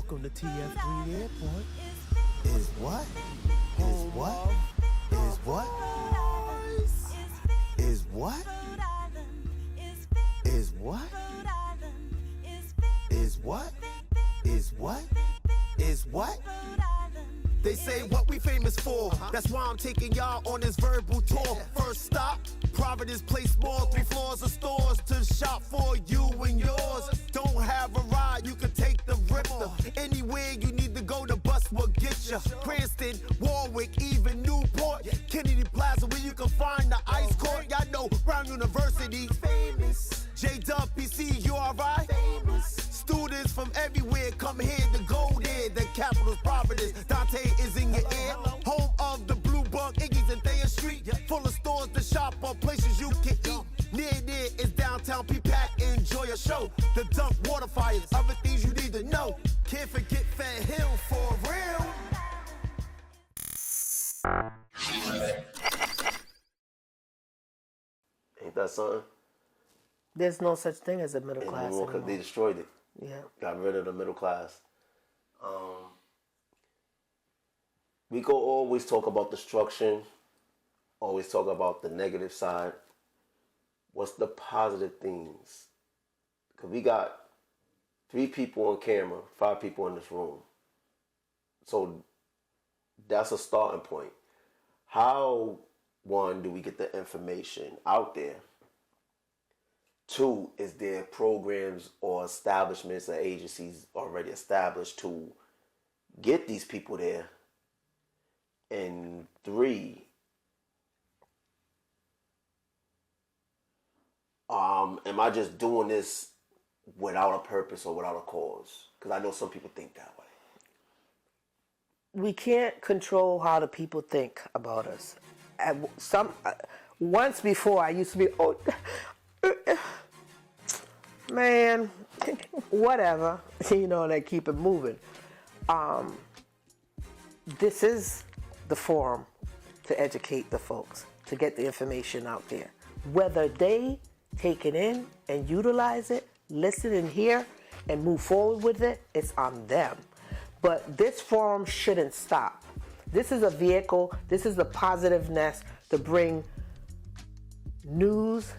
Welcome to TF3 Airport. Is what? Is what? Is what? Is what? Is what? Is what? Is what? Is what? They say what we famous for. That's why I'm taking y'all on this verbal tour. First stop, Providence Place Mall, 3 floors of stores to shop for you and yours. Don't have a ride, you can take the Ripper. Anywhere you need to go, the bus will get you. Cranston, Warwick, even Newport, Kennedy Plaza, where you can find the ice court. Y'all know Brown University, famous. J-Dub, PC, you alright? Famous. Students from everywhere come here to go there. The capital's Providence. Dante is in your ear. Home of the Blue Bug, Iggy's and Thayer Street. Full of stores to shop or places you can eat. Near there is downtown P-Pack. Enjoy a show. The Dunk Water Fires. Other things you need to know. Can't forget Fat Hill for real. Ain't that something? There's no such thing as a middle class Because anymore. they destroyed it. Yeah. Got rid of the middle class. We go always talk about destruction, always talk about the negative side. What's the positive things? Because we got 3 people on camera, 5 people in this room. So that's a starting point. How, one, do we get the information out there? 2, is there programs or establishments or agencies already established to get these people there? And 3, am I just doing this without a purpose or without a cause? Because I know some people think that way. We can't control how the people think about us. Once before, I used to be, man, whatever, and I keep it moving. This is the forum to educate the folks, to get the information out there. Whether they take it in and utilize it, listen and hear, and move forward with it, it's on them. But this forum shouldn't stop. This is a vehicle, this is the positiveness to bring news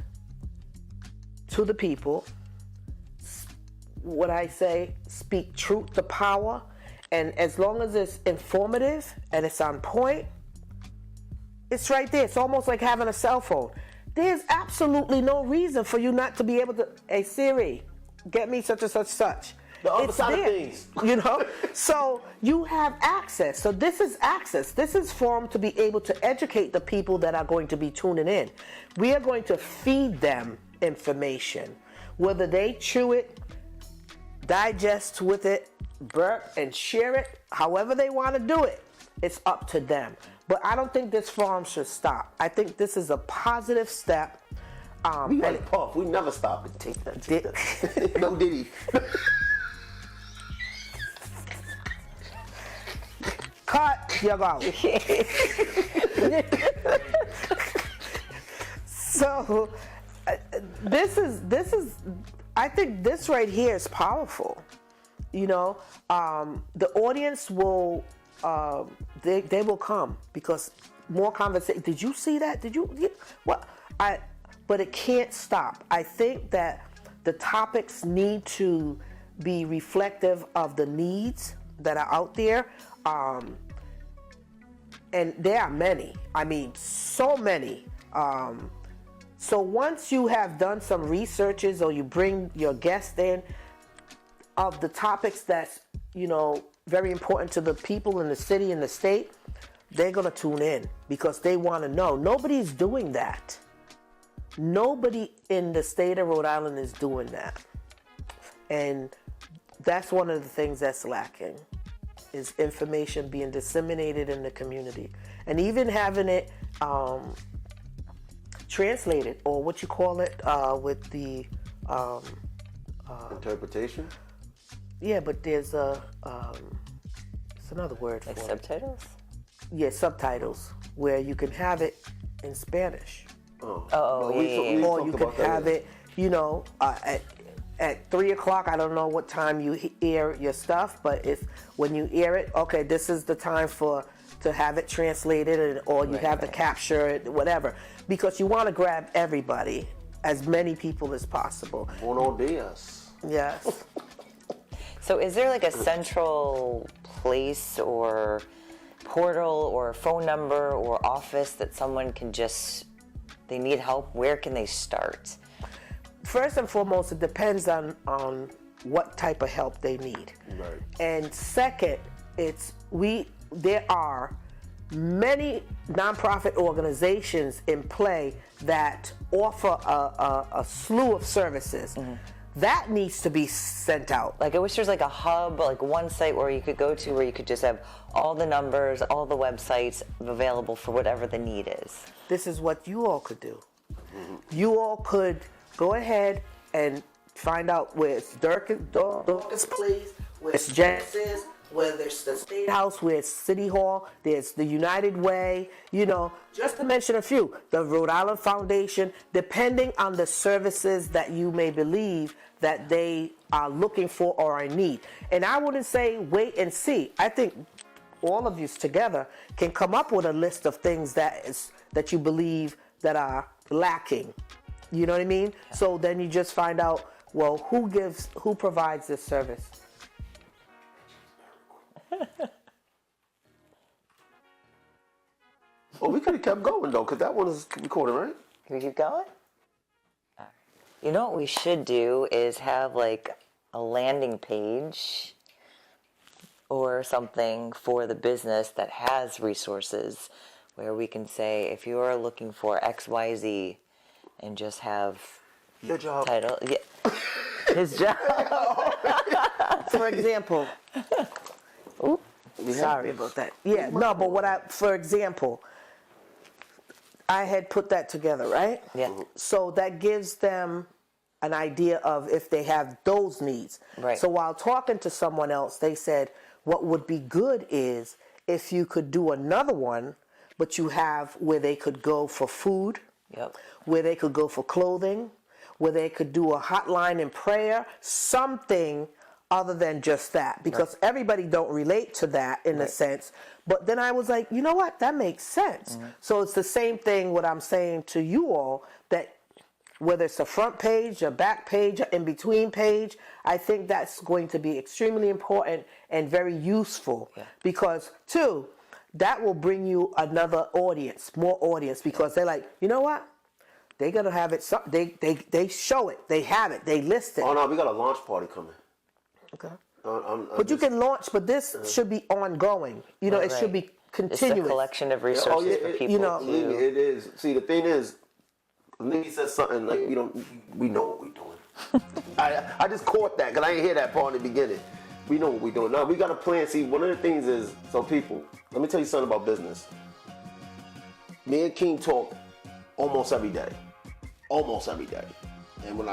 to the people. What I say, speak truth to power. And as long as it's informative and it's on point, it's right there. It's almost like having a cell phone. There's absolutely no reason for you not to be able to, hey Siri, get me such and such such. The other It's side there, of things. So you have access. So this is access. This is for them to be able to educate the people that are going to be tuning in. We are going to feed them information. Whether they chew it, digest with it, burp and share it, however they want to do it, it's up to them. But I don't think this forum should stop. I think this is a positive step. We like Puff. We never stop and take that. No Diddy. Cut, you go. So this is. I think this right here is powerful. The audience will. They will come because more conversation. Did you see that? Did you? What? But it can't stop. I think that the topics need to be reflective of the needs that are out there. And there are many. I mean, so many. So once you have done some researches or you bring your guest in of the topics that's, very important to the people in the city and the state, they're going to tune in because they want to know. Nobody's doing that. Nobody in the state of Rhode Island is doing that. And that's one of the things that's lacking, is information being disseminated in the community. And even having it translated, or what you call it, with the... interpretation? Yeah, but there's it's another word for like it. subtitles? Yeah, subtitles, where you can have it in Spanish. We or you talked can about that, have yeah. it, at 3 o'clock, I don't know what time you air your stuff, but when you air it, okay, this is the time to have it translated, or you have to capture it, whatever, because you want to grab everybody, as many people as possible. Buenos dias. Yes. So is there like a central place or portal or phone number or office that someone can they need help? Where can they start? First and foremost, it depends on what type of help they need. Right. And second, there are many nonprofit organizations in play that offer a slew of services. Mm-hmm. That needs to be sent out. Like, I wish there's like a hub, like one site where you could go to where you could just have all the numbers, all the websites available for whatever the need is. This is what you all could do. Mm-hmm. You all could go ahead and find out where it's Dorcas Place, where it's Genesis, where there's the State House, where it's City Hall, there's the United Way, just to mention a few, the Rhode Island Foundation, depending on the services that you may believe that they are looking for or are in need. And I wouldn't say wait and see. I think all of you together can come up with a list of things that you believe that are lacking. You know what I mean? Yeah. So then you just find out, well, who provides this service? Well, we could have kept going though, because that one is recording, right? Can we keep going? You know what we should do is have like a landing page or something for the business that has resources where we can say, if you are looking for XYZ, and just have your job title. Yeah. His job. For example. Oops, sorry about that. Yeah, no, but for example, I had put that together, right? Yeah. So that gives them an idea of if they have those needs. Right. So while talking to someone else, they said, what would be good is if you could do another one, but you have where they could go for food. Yep. Where they could go for clothing, where they could do a hotline and prayer, something other than just that, because everybody don't relate to that in a sense. But then I was like, you know what, that makes sense. Mm-hmm. So it's the same thing what I'm saying to you all, that whether it's a front page, a back page, an in-between page, I think that's going to be extremely important and very useful, because two, that will bring you another audience, more audience, because they're like, you know what? They're going to have it, they show it, they have it, they list it. Oh no, we got a launch party coming. Okay. But you can launch, but this should be ongoing. It should be continuous. It's a collection of resources for people. It is. See, the thing is, Nikki said something like, we know what we're doing. I just caught that, because I didn't hear that part in the beginning. We know what we're doing. Now, we got a plan. See, one of the things is, so people, let me tell you something about business. Me and King talk almost every day. Almost every day. And we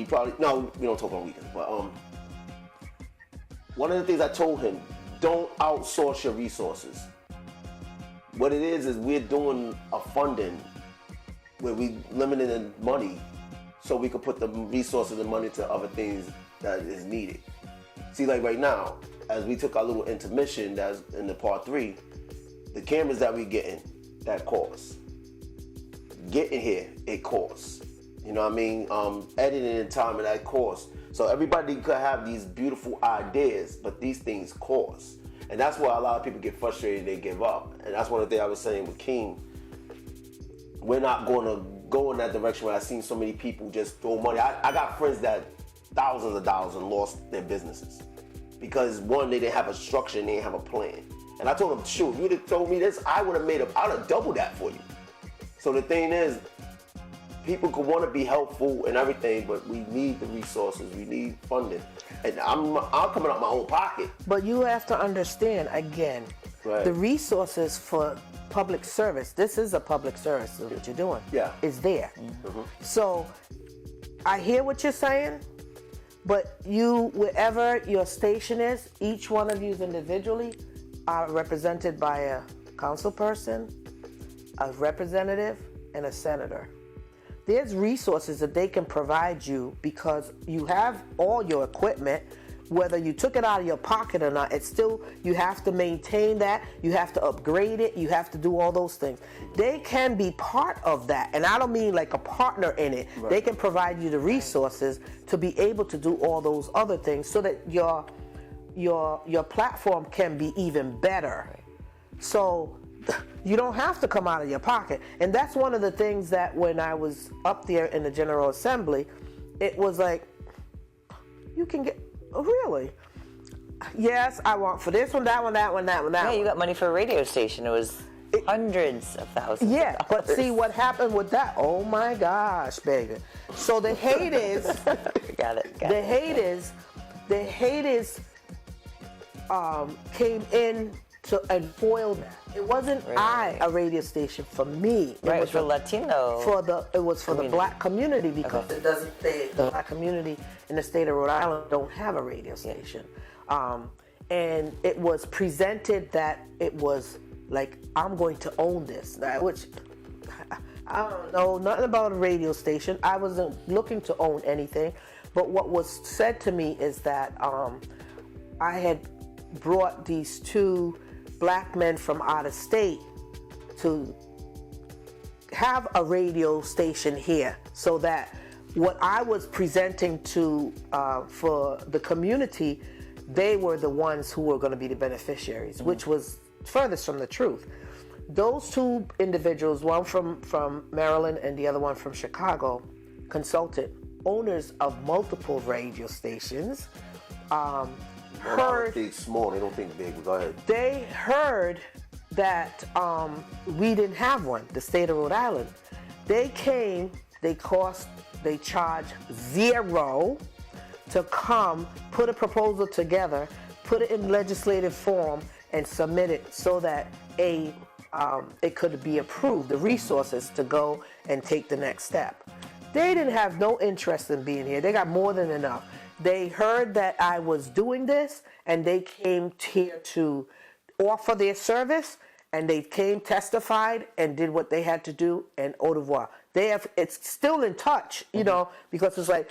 don't talk on weekends, but one of the things I told him, don't outsource your resources. What it is we're doing a funding where we limited in money so we could put the resources and money to other things that is needed. See, like right now, as we took our little intermission that's in the part 3, the cameras that we getting, that costs. Getting here, it costs. You know what I mean? Editing in time, and that costs. So everybody could have these beautiful ideas, but these things cost. And that's why a lot of people get frustrated and they give up. And that's one of the things I was saying with King. We're not going to go in that direction where I've seen so many people just throw money. I got friends that thousands of dollars and lost their businesses. Because one, they didn't have a structure and they didn't have a plan. And I told them, shoot, if you would have told me this, I would have I'd have doubled that for you. So the thing is, people could want to be helpful and everything, but we need the resources, we need funding. And I'm coming out my own pocket. But you have to understand, again, the resources for public service, this is a public service, is what you're doing. Yeah. Is there. Mm-hmm. So I hear what you're saying, but wherever your station is, each one of you individually are represented by a council person, a representative, and a senator. there's resources that they can provide you because you have all your equipment. Whether you took it out of your pocket or not, it's still, you have to maintain that, you have to upgrade it, you have to do all those things. They can be part of that, and I don't mean like a partner in it. Right. They can provide you the resources to be able to do all those other things so that your platform can be even better. Right. So you don't have to come out of your pocket. And that's one of the things that when I was up there in the General Assembly, it was like, you can get, really? Yes, I want for this one, that one, that one, that one, that one. Yeah, you got money for a radio station. It was hundreds of thousands of dollars. But see what happened with that? Oh my gosh, baby. So the hate is... The haters came in and foiled that. It wasn't a radio station for me. It was for Latino. It was for the black community because it doesn't say the black community in the state of Rhode Island don't have a radio station. And it was presented that it was like, I'm going to own this, which I don't know nothing about a radio station. I wasn't looking to own anything. But what was said to me is that I had brought these two black men from out of state to have a radio station here so that what I was presenting to for the community, they were the ones who were going to be the beneficiaries, which was furthest from the truth. Those two individuals, one from Maryland and the other one from Chicago, consulted owners of multiple radio stations. They don't think small, they don't think big. Go ahead. They heard that we didn't have one, the state of Rhode Island. They came, they charged $0 to come, put a proposal together, put it in legislative form, and submit it so that it could be approved, the resources to go and take the next step. They didn't have no interest in being here. They got more than enough. They heard that I was doing this, and they came here to offer their service, and they came, testified, and did what they had to do, and au revoir. It's still in touch, you know, because it's like,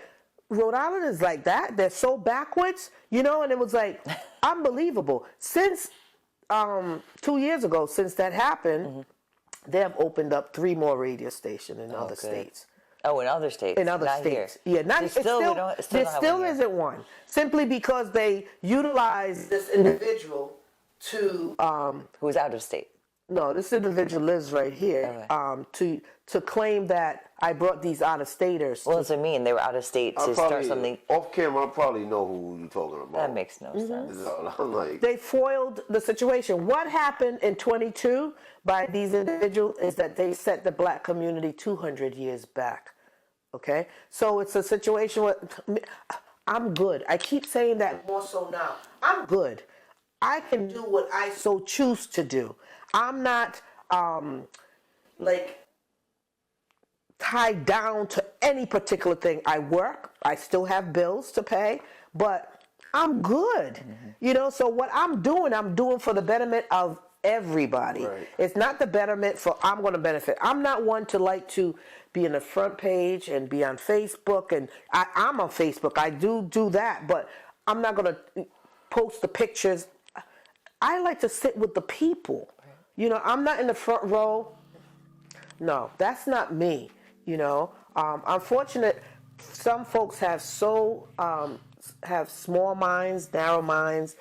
Rhode Island is like that. They're so backwards, you know, and it was like unbelievable. Since 2 years ago, since that happened, they have opened up 3 more radio stations in other states. Oh, in other states. In other states. Here. Yeah, there still isn't one. Simply because they utilize this individual to who's out of state. No, this individual lives right here. Okay. To claim that I brought these out-of-staters. Well, that's what I mean. They were out of state to start something. Off camera, I probably know who you're talking about. That makes no sense. They foiled the situation. What happened in 22 by these individuals is that they set the black community 200 years back. Okay? So it's a situation where I'm good. I keep saying that more so now. I'm good. I can do what I so choose to do. I'm not tied down to any particular thing. I work. I still have bills to pay, but I'm good. You know, so what I'm doing for the betterment of everybody. Right. It's not the betterment for I'm going to benefit. I'm not one to like to be in the front page and be on Facebook, and I'm on Facebook. I do that, but I'm not going to post the pictures. I like to sit with the people. You know, I'm not in the front row. No, that's not me. You know, unfortunate. Some folks have have small minds, narrow minds.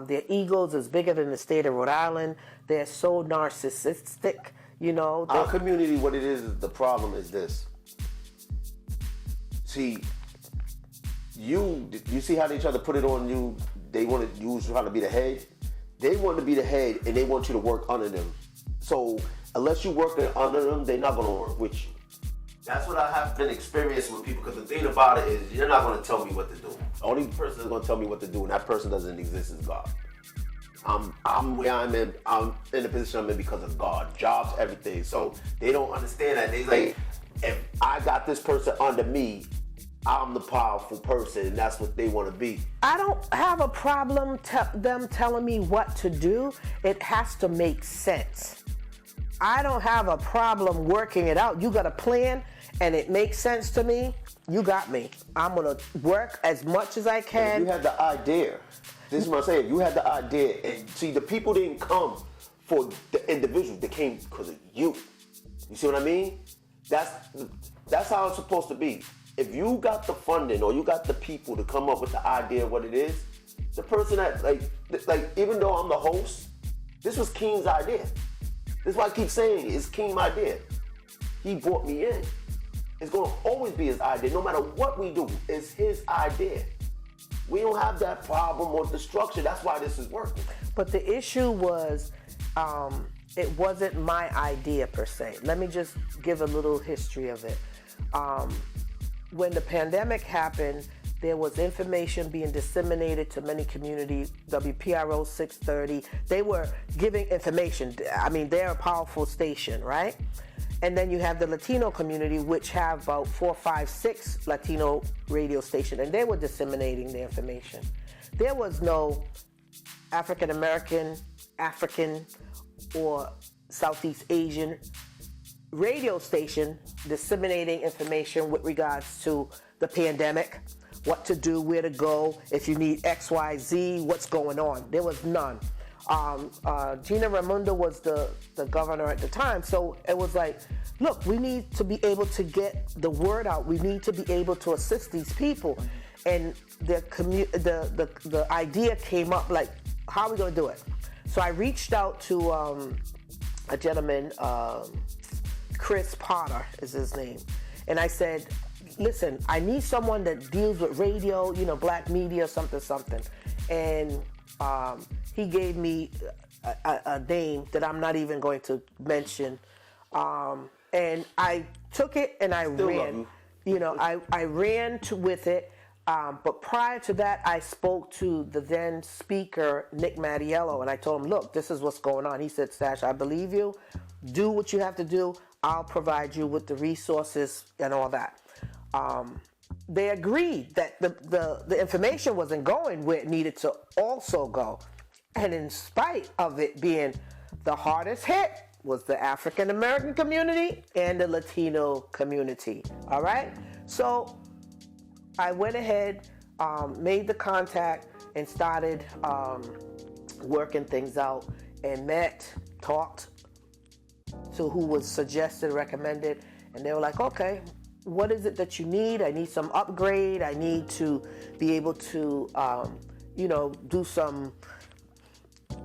Their egos is bigger than the state of Rhode Island. They're so narcissistic. You know, our community. What it is the problem is this. See, you see how they try to put it on you. They want to use you how to be the head. They want to be the head, and they want you to work under them. So unless you work under them, they're not going to work with you. That's what I have been experiencing with people, because the thing about it is you're not going to tell me what to do. The only person that's going to tell me what to do, and that person doesn't exist, is God. I'm where I'm in the position I'm in because of God. Jobs, everything. So they don't understand that. They like, if I got this person under me, I'm the powerful person, and that's what they want to be. I don't have a problem them telling me what to do. It has to make sense. I don't have a problem working it out. You got a plan and it makes sense to me, you got me. I'm going to work as much as I can. You had the idea. This is what I'm saying. You had the idea. And see, the people didn't come for the individual. They came because of you. You see what I mean? That's how it's supposed to be. If you got the funding or you got the people to come up with the idea of what it is, the person that, like even though I'm the host, this was Keem's idea. This is why I keep saying it's Keem's idea. He brought me in. It's going to always be his idea. No matter what we do, it's his idea. We don't have that problem or the structure. That's why this is working. But the issue was, it wasn't my idea per se. Let me just give a little history of it. When the pandemic happened, there was information being disseminated to many communities. WPRO 630, they were giving information. I mean, they're a powerful station, right? And then you have the Latino community, which have about 4, 5, 6 Latino radio stations, and they were disseminating the information. There was no African American, African, or Southeast Asian radio station disseminating information with regards to the pandemic, what to do, where to go, if you need X, Y, Z, what's going on. There was none. Gina Raimondo was the governor at the time, so it was like, look, we need to be able to get the word out. We need to be able to assist these people. And the idea came up like, how are we going to do it? So I reached out to a gentleman, Chris Potter is his name. And I said, listen, I need someone that deals with radio, black media, something. And he gave me a name that I'm not even going to mention. And I took it and I ran. I ran with it. But prior to that, I spoke to the then speaker, Nick Mattiello, and I told him, look, this is what's going on. He said, Stash, I believe you. Do what you have to do. I'll provide you with the resources and all that. They agreed that the information wasn't going where it needed to also go. And in spite of it being the hardest hit was the African American community and the Latino community. All right? So I went ahead, made the contact, and started working things out, and talked to who was suggested, recommended, and they were like, okay, what is it that you need? I need some upgrade. I need to be able to, do some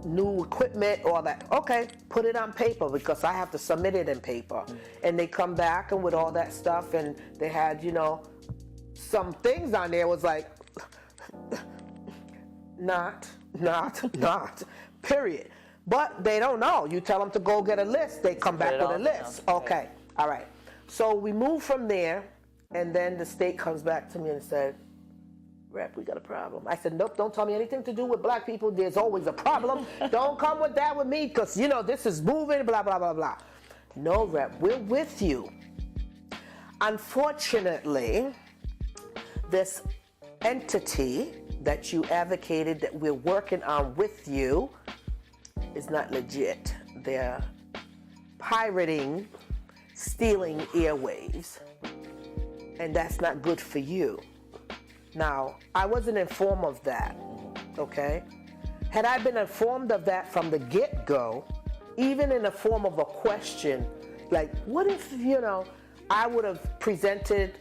new equipment, all that. Okay, put it on paper because I have to submit it in paper. And they come back and with all that stuff, and they had, some things on there was like, not, period. But they don't know. You tell them to go get a list, they come back with a list. Okay, all right. So we moved from there, and then the state comes back to me and said, Rep, we got a problem. I said, nope, don't tell me anything to do with black people. There's always a problem. Don't come with that with me because, this is moving, blah, blah, blah, blah. No, Rep, we're with you. Unfortunately, this entity that you advocated that we're working on with you is not legit. They're pirating, stealing airwaves, and that's not good for you. Now, I wasn't informed of that, okay? Had I been informed of that from the get-go, even in the form of a question, like, what if, I would have presented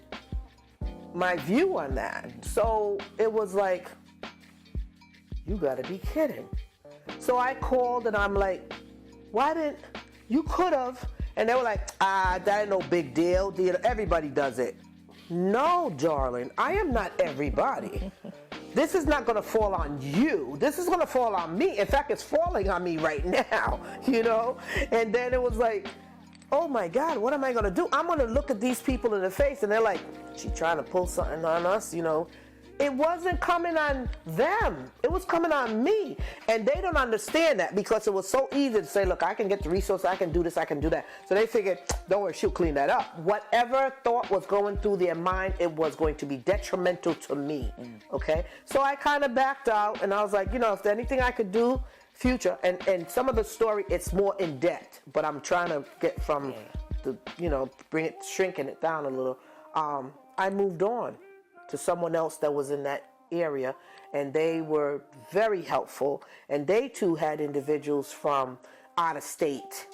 my view on that. So it was like, you gotta be kidding. So I called and I'm like, why didn't, you could have. And they were like, that ain't no big deal. Everybody does it. No, darling, I am not everybody. This is not gonna fall on you. This is gonna fall on me. In fact, it's falling on me right now, And then it was like, oh my God, what am I gonna do? I'm gonna look at these people in the face and they're like, she trying to pull something on us, It wasn't coming on them. It was coming on me. And they don't understand that because it was so easy to say, look, I can get the resources, I can do this, I can do that. So they figured, don't worry, she'll clean that up. Whatever thought was going through their mind, it was going to be detrimental to me, okay? So I kind of backed out and I was like, if there's anything I could do, future. And some of the story, it's more in depth, but I'm trying to get from the, shrinking it down a little. I moved on to someone else that was in that area, and they were very helpful, and they too had individuals from out of state,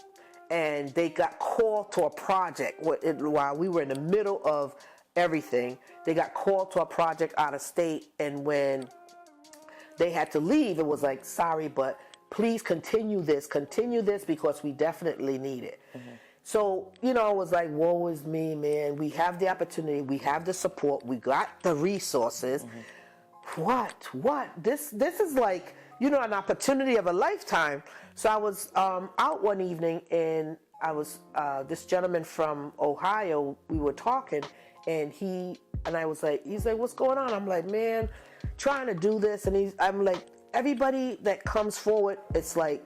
and they got called to a project while we were in the middle of everything. They got called to a project out of state, and when they had to leave, it was like, sorry, but please continue this because we definitely need it. So, it was like, woe is me, man. We have the opportunity, we have the support, we got the resources. What? This is like, an opportunity of a lifetime. So I was out one evening, and I was this gentleman from Ohio. We were talking, and I was like, he's like, what's going on? I'm like, man, trying to do this, and I'm like, everybody that comes forward, it's like,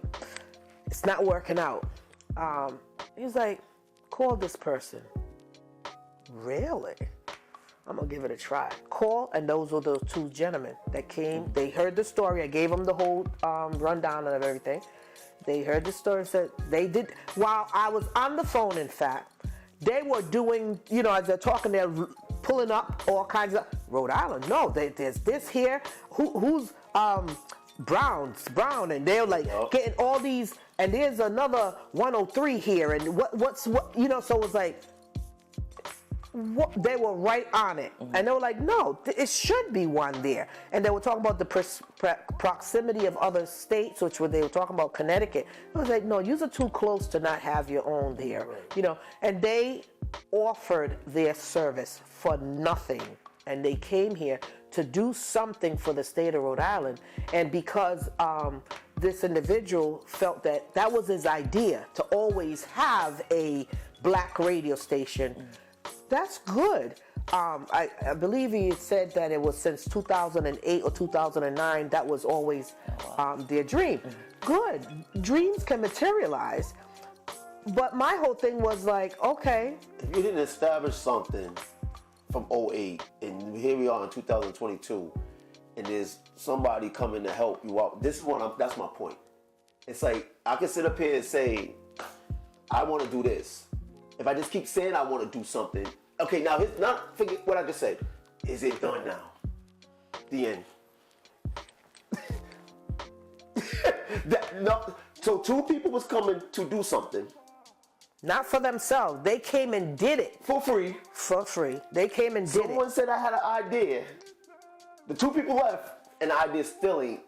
it's not working out. He's like, call this person. Really? I'm gonna give it a try. Call, and those were those two gentlemen that came. They heard the story. I gave them the whole rundown of everything. They heard the story. Said they did. While I was on the phone, in fact, they were doing. As they're talking, they're pulling up all kinds of Rhode Island. No, there's this here. Who's Brown, and they're like getting all these. And there's another 103 here, and what's So it was like. They were right on it, and they were like, no, it should be one there. And they were talking about the proximity of other states, they were talking about Connecticut. I was like, no, you are too close to not have your own there, and they offered their service for nothing, and they came here to do something for the state of Rhode Island. And because this individual felt that was his idea, to always have a black radio station. That's good. I believe he said that it was since 2008 or 2009, that was always their dream. Good. Dreams can materialize. But my whole thing was like, okay. If you didn't establish something from 08, and here we are in 2022, and there's somebody coming to help you out, that's my point. It's like, I can sit up here and say, I want to do this. If I just keep saying I want to do something, okay, now forget what I just said. Is it done now? The end. So two people was coming to do something. Not for themselves. They came and did it. For free. For free. They came and did it. Someone said I had an idea. The two people left, and the idea still ain't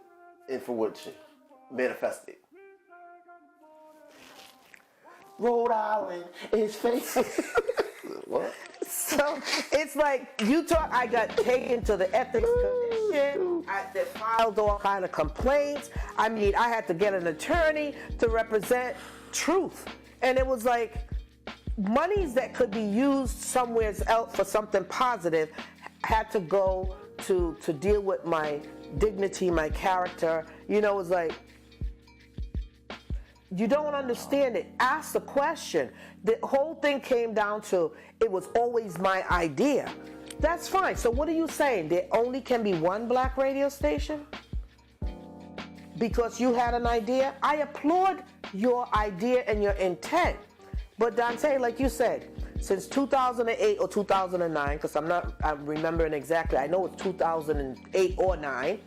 in fruition, manifested. Rhode Island is famous. What? So it's like I got taken to the ethics commission. They filed all kind of complaints. I mean, I had to get an attorney to represent truth. And it was like monies that could be used somewhere else for something positive had to go to deal with my dignity, my character. It was like, you don't understand it. Ask the question. The whole thing came down to, it was always my idea. That's fine. So what are you saying? There only can be one black radio station? Because you had an idea? I applaud your idea and your intent. But Dante, like you said, since 2008 or 2009, because I'm remembering exactly, I know it's 2008 or 9,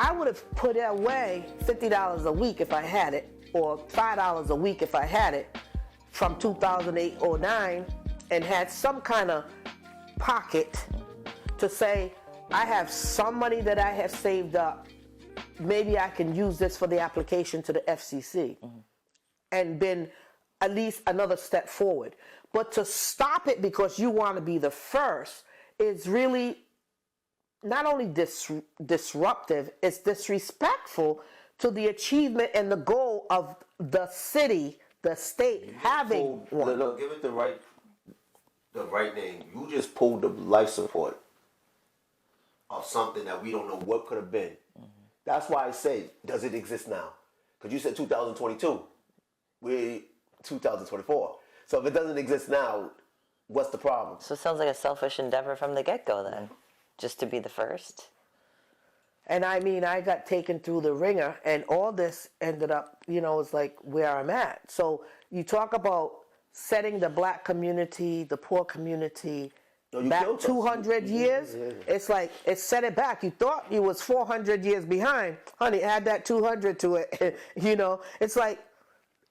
I would have put away $50 a week if I had it, or $5 a week if I had it, from 2008 or 9, and had some kind of pocket to say, I have some money that I have saved up. Maybe I can use this for the application to the FCC, and been at least another step forward. But to stop it because you want to be the first is really not only disruptive, it's disrespectful to the achievement and the goal of the city, the state having one. Look, give it the right name. You just pulled the life support of something that we don't know what could have been. That's why I say, does it exist now? Because you said 2022. We're 2024. So if it doesn't exist now, what's the problem? So it sounds like a selfish endeavor from the get-go then, just to be the first. And I mean, I got taken through the ringer, and all this ended up, it's like where I'm at. So you talk about setting the black community, the poor community back 200 years. It's like it set it back. You thought you was 400 years behind, honey. Add that 200 to it. It's like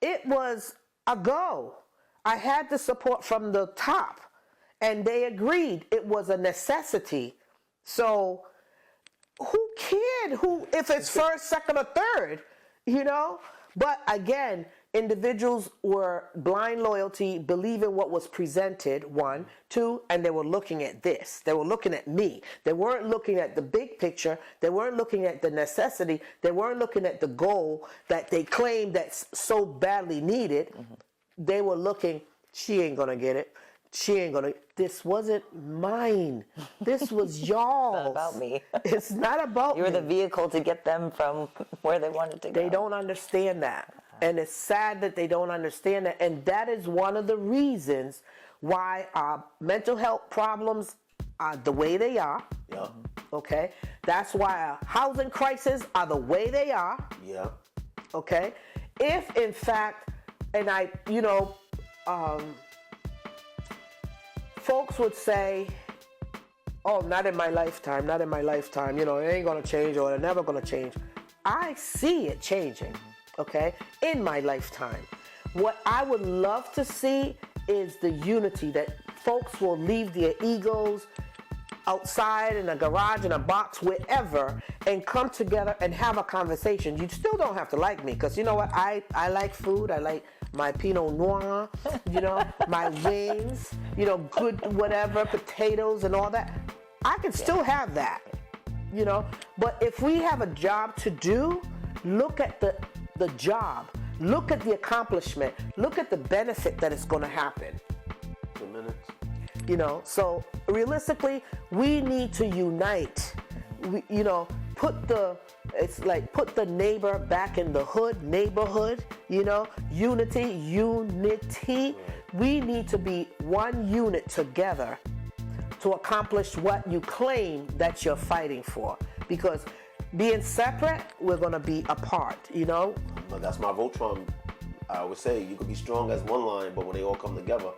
it was a go. I had the support from the top, and they agreed it was a necessity. So who cared if it's first, second, or third, But again, individuals were blind loyalty, believing what was presented, one. Two, and they were looking at this. They were looking at me. They weren't looking at the big picture. They weren't looking at the necessity. They weren't looking at the goal that they claimed that's so badly needed. They were looking, she ain't gonna get it. This wasn't mine. This was y'all. It's not about me. It's not about me. You were the vehicle to get them from where they wanted to go. They don't understand that. And it's sad that they don't understand that. And that is one of the reasons why our mental health problems are the way they are. Yeah. Okay? That's why our housing crises are the way they are. Yeah. Okay? If, in fact, and folks would say, oh, not in my lifetime, it ain't gonna change, or it's never gonna change. I see it changing, okay, in my lifetime. What I would love to see is the unity, that folks will leave their egos outside, in a garage, in a box, wherever, and come together and have a conversation. You still don't have to like me, because you know what, I like food, I like my Pinot Noir, my wings, good whatever, potatoes and all that. I can still have that, But if we have a job to do, look at the job, look at the accomplishment, look at the benefit that is going to happen. 2 minutes. So realistically, we need to unite. Put the neighbor back in the neighborhood, unity. We need to be one unit together to accomplish what you claim that you're fighting for. Because being separate, we're going to be apart, Well, that's my Voltron. I would say you could be strong as one line, but when they all come together,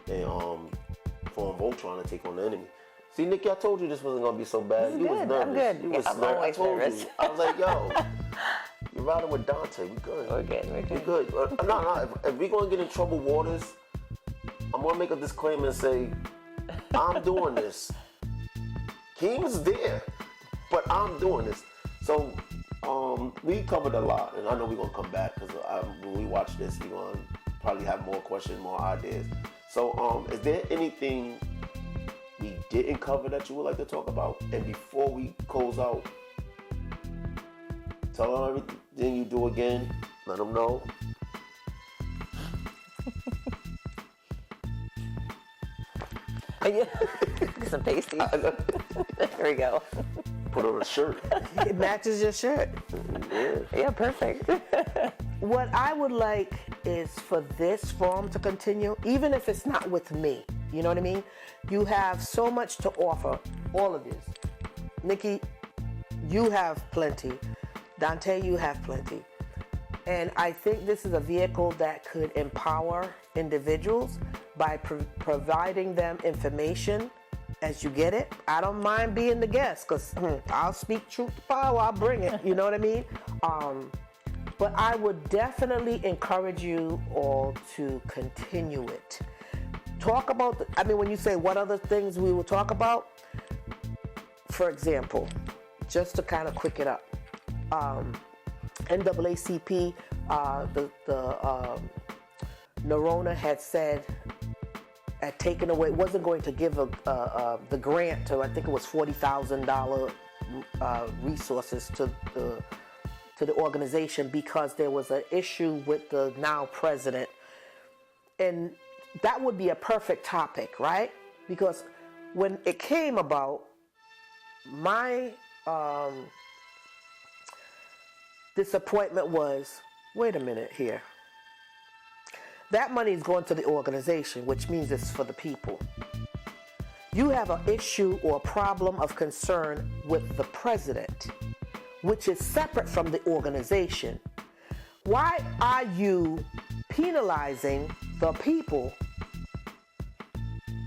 they form Voltron and take on the enemy. See, Nikki, I told you this wasn't going to be so bad. You was nervous. I'm good. You was I'm nervous. always I told nervous. you. I was like, yo, you're riding with Dante. We good. We're good. We good. No. If we're going to get in troubled waters, I'm going to make a disclaimer and say, I'm doing this. Keem's there, but I'm doing this. So we covered a lot, and I know we're going to come back, because when we watch this, we're going to probably have more questions, more ideas. So is there anything we didn't cover that you would like to talk about? And before we close out, tell them everything you do again. Let them know. Some pasties. There we go. Put on a shirt. It matches your shirt. Yeah, perfect. What I would like is for this forum to continue, even if it's not with me. You know what I mean? You have so much to offer, all of this. Nikki, you have plenty. Dante, you have plenty. And I think this is a vehicle that could empower individuals by providing them information as you get it. I don't mind being the guest, because I'll speak truth to power, I'll bring it, you know what I mean? But I would definitely encourage you all to continue it. Talk about, when you say what other things we will talk about, for example, just to kind of quick it up, NAACP, Norona had said, had taken away, wasn't going to give the grant to, I think it was $40,000 resources to the organization, because there was an issue with the now president. And that would be a perfect topic, right? Because when it came about, my disappointment was, wait a minute here. That money is going to the organization, which means it's for the people. you have an issue or a problem of concern with the president, which is separate from the organization. Why are you penalizing the people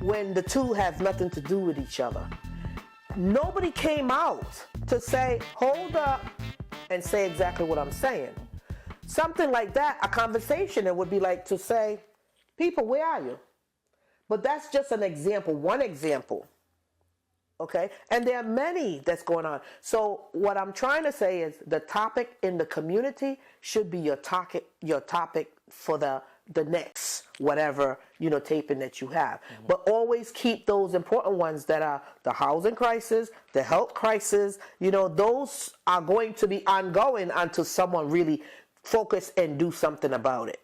when the two have nothing to do with each other? Nobody came out to say, hold up, and say exactly what I'm saying. Something like that, a conversation, it would be like to say, people, where are you? But that's just an example, one example. Okay? And there are many that's going on. So what I'm trying to say is the topic in the community should be your topic for the next whatever, taping that you have. Mm-hmm. But always keep those important ones that are the housing crisis, the health crisis, those are going to be ongoing until someone really focus and do something about it,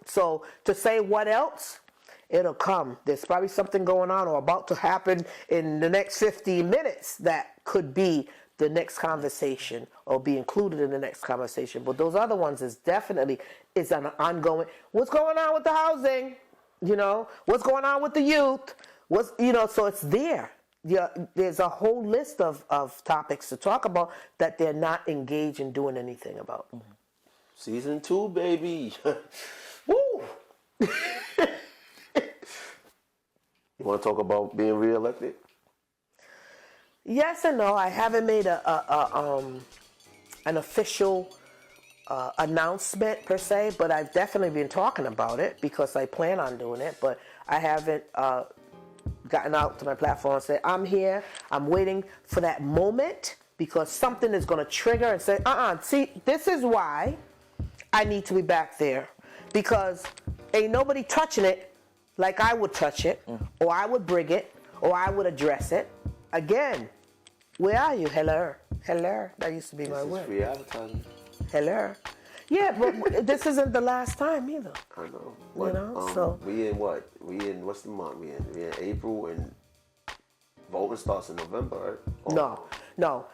So to say what else, it'll come. There's probably something going on or about to happen in the next 15 minutes that could be the next conversation or be included in the next conversation. But those other ones is definitely an ongoing. What's going on with the housing? What's going on with the youth? So it's there. Yeah, there's a whole list of topics to talk about that they're not engaged in doing anything about. Mm-hmm. Season 2, baby. Woo! You want to talk about being reelected? Yes and no. I haven't made an official announcement per se, but I've definitely been talking about it because I plan on doing it. But I haven't gotten out to my platform and said I'm here. I'm waiting for that moment because something is going to trigger and say, see, this is why I need to be back there because ain't nobody touching it like I would touch it, or I would bring it, or I would address it. Again, where are you? Hello. That used to be my word. Free advertising. Hello. Yeah, but this isn't the last time either. I know. But, so we in what? What's the month? We in April, and voting starts in November, right? No.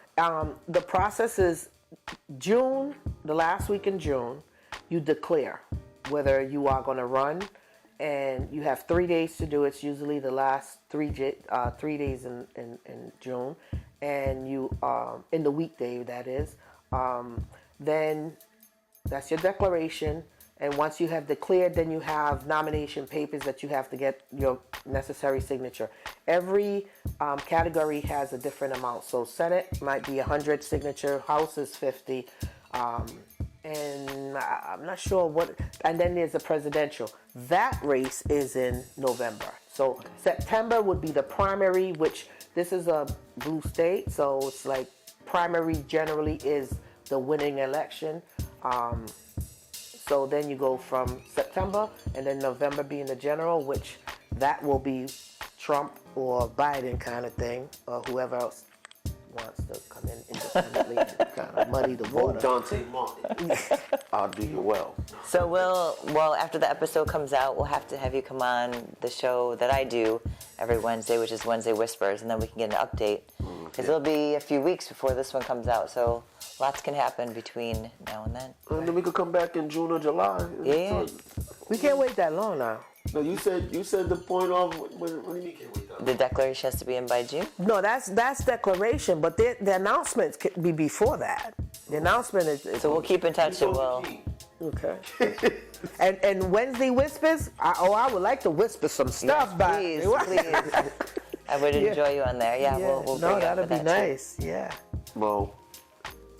The process is June, the last week in June, you declare whether you are going to run, and you have 3 days to do it. It's usually the last 3 days in June, and you in the weekday that is. Then that's your declaration, and once you have declared, then you have nomination papers that you have to get your necessary signature. Every category has a different amount. So Senate might be 100 signature, House is 50. And I'm not sure what, and then there's a presidential. That race is in November. So September would be the primary, which this is a blue state, so it's like primary generally is the winning election. So then you go from September, and then November being the general, which that will be Trump or Biden kind of thing, or whoever else wants to come in independently and kind of muddy the water. John T. Martin. I'll do you well. So after the episode comes out, we'll have to have you come on the show that I do every Wednesday, which is Wednesday Whispers, and then we can get an update. Because it'll be a few weeks before this one comes out, so lots can happen between now and then. And then we could come back in June or July. Yeah. We can't wait that long now. No, you said the point of what do you mean can't wait that long? The declaration has to be in by June? No, that's declaration, but the announcements could be before that. The announcement is So we'll keep in touch and we'll... Okay. and Wednesday Whispers, I would like to whisper some stuff back. Please. I would enjoy you on there. Yeah, we'll bring you up for that'd be that nice. too. Yeah. Well,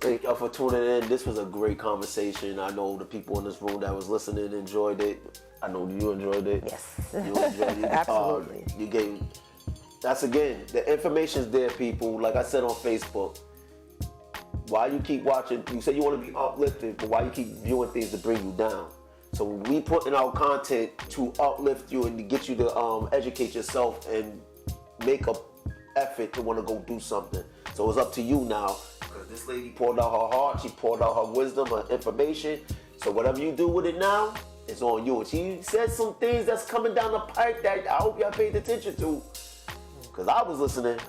thank y'all for tuning in. This was a great conversation. I know the people in this room that was listening enjoyed it. I know you enjoyed it. Yes. You enjoyed it. Absolutely. You gave. That's again, the information's there, people. Like I said on Facebook. Why you keep watching? You say you want to be uplifted, but why you keep viewing things to bring you down? So we putting out content to uplift you and to get you to educate yourself and make a effort to want to go do something. So it's up to you now, because this lady poured out her heart, she poured out her wisdom, her information. So whatever you do with it now, it's on you. And she said some things that's coming down the pike that I hope y'all paid attention to, because I was listening.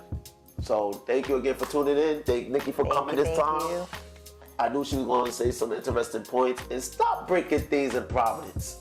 So thank you again for tuning in. Thank Nikki for coming this time. You. I knew she was going to say some interesting points. And stop breaking things in Providence.